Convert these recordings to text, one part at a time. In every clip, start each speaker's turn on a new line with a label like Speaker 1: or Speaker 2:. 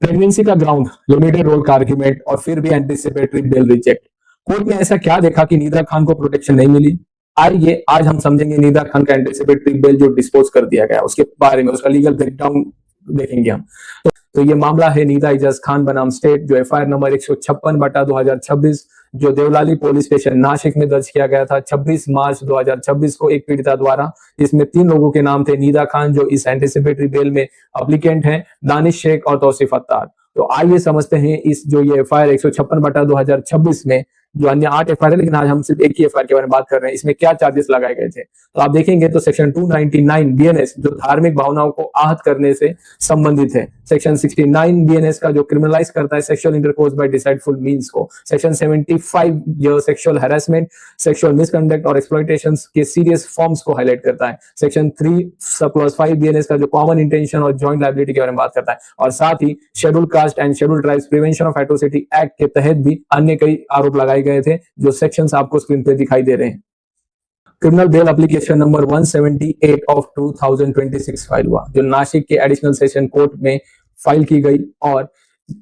Speaker 1: Pregnancy का ground, limited role का argument और फिर भी एंटीसिपेटरी बेल रिजेक्ट। कोर्ट ने ऐसा क्या देखा कि निदा खान को प्रोटेक्शन नहीं मिली? आइए आज हम समझेंगे निदा खान का एंटीसिपेटरी बेल जो डिस्पोज कर दिया गया उसके बारे में, उसका लीगल ब्रेकडाउन देखेंगे हम। तो ये मामला है निदा इजाज खान बनाम स्टेट, जो एफआईआर नंबर 156/2026 जो देवलाली पुलिस स्टेशन नासिक में दर्ज किया गया था 26 मार्च 2026 को एक पीड़िता द्वारा। इसमें 3 लोगों के नाम थे, निदा खान जो इस एंटीसिपेटरी बेल में अप्लीकेंट हैं, दानिश शेख और तौसीफ अत्तार। तो आइए समझते हैं इस जो ये एफआईआर 156/2026 में जो अन्य 8 एफआईआर है, लेकिन आज हम सिर्फ एक ही एफआईआर के बारे में बात कर रहे हैं, इसमें क्या चार्जेस लगाए गए थे। तो आप देखेंगे तो सेक्शन 299 बीएनएस जो धार्मिक भावनाओं को आहत करने से संबंधित है, सेक्शन 69 बीएनएस का जो क्रिमिनलाइज करता है sexual intercourse by deceitful means को, सेक्शन 75 जो सेक्सुअल हैरेसमेंट, सेक्सुअल मिसकंडक्ट और एक्सप्लॉयटेशन के सीरियस फॉर्म्स को हाईलाइट करता है, सेक्शन 3/5 बीएनएस का जो कॉमन इंटेंशन और जॉइंट लायबिलिटी के बारे में बात करता है, और साथ ही schedule caste and schedule tribes prevention of atrocity act के तहत भी अन्य कई आरोप लगाए गए थे, जो सेक्शंस आपको स्क्रीन पे दिखाई दे रहे हैं। Criminal bail application number 178 of 2026 file हुआ, जो नासिक के एडिशनल सेशन कोर्ट में फाइल की गई, और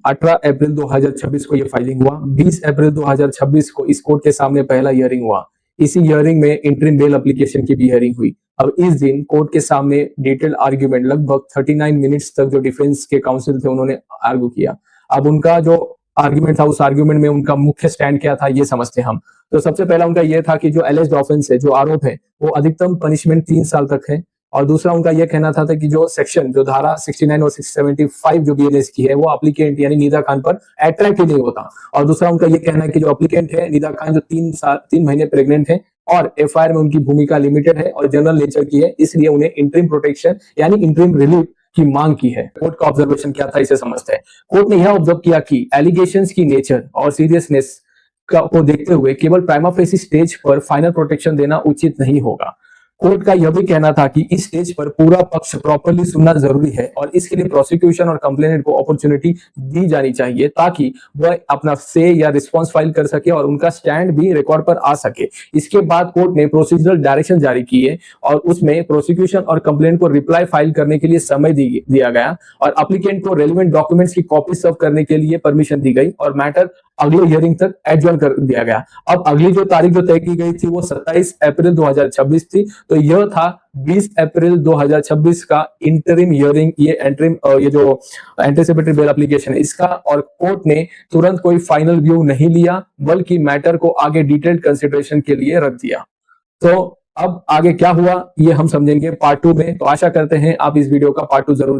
Speaker 1: 18 अप्रैल 2026 को यह फाइलिंग हुआ। 20 अप्रैल 2026 को इस कोर्ट के सामने पहला हियरिंग हुआ। इसी हियरिंग में इंटरिम बेल एप्लीकेशन की भी हियरिंग हुई। अब इस दिन कोर्ट के सामने डिटेल आर्ग्यूमेंट लगभग 39 मिनट्स तक जो डिफेंस के काउंसिल थे उन्होंने आर्ग्यू किया। अब उनका जो आर्ग्यूमेंट था, उस आर्ग्यूमेंट में उनका मुख्य स्टैंड क्या था ये समझते हैं हम। तो सबसे पहला उनका ये था कि जो एलिज्ड ऑफेंस है, जो आरोप है, वो अधिकतम पनिशमेंट 3 साल तक है। और दूसरा उनका यह कहना था कि जो सेक्शन जो धारा 69 और 675 जो बीएनएस की है वो एप्लीकेंट यानी निदा खान पर अट्रैक्ट ही नहीं होता। और दूसरा उनका यह कहना है कि जो एप्लीकेंट है निदा खान जो 3 महीने प्रेग्नेंट है और एफआईआर में उनकी भूमिका लिमिटेड है और जनरल नेचर की है, इसलिए उन्हें इंटरिम प्रोटेक्शन यानी इंटरिम रिलीफ की मांग की है। कोर्ट का ऑब्जर्वेशन क्या था इसे समझते हैं। कोर्ट ने यह ऑब्जर्व किया कि एलिगेशंस की नेचर और सीरियसनेस को देखते हुए केवल प्राइमा फेसी स्टेज पर फाइनल प्रोटेक्शन देना उचित नहीं होगा। कोर्ट का यह भी कहना था कि इस स्टेज पर पूरा पक्ष प्रॉपर्ली सुनना जरूरी है और इसके लिए प्रोसिक्यूशन और कंप्लेनेंट को अपॉर्चुनिटी दी जानी चाहिए ताकि वह अपना से या रिस्पांस फाइल कर सके और उनका स्टैंड भी रिकॉर्ड पर आ सके। इसके बाद कोर्ट ने प्रोसीजरल डायरेक्शन जारी किए और उसमें प्रोसिक्यूशन और कंप्लेंट को रिप्लाई फाइल करने के लिए समय दिया गया और एप्लीकेंट को रेलेवेंट डॉक्यूमेंट्स की कॉपी सर्व करने के लिए परमिशन दी गई और मैटर अगले हियरिंग तक एडजर्न कर दिया गया। अब अगली जो तारीख जो तय की गई थी वो 27 अप्रैल 2026 थी। तो यह था 20 अप्रैल 2026 का इंटरिम हियरिंग, ये जो एंटीसिपेटरी बेल एप्लीकेशन है इसका। और कोर्ट ने तुरंत कोई फाइनल व्यू नहीं लिया बल्कि मैटर को आगे डिटेल्ड कंसिडरेशन के लिए रख दिया। तो अब आगे क्या हुआ ये हम समझेंगे पार्ट 2 में। तो आशा करते हैं आप इस वीडियो का पार्ट 2 जरूर देखें।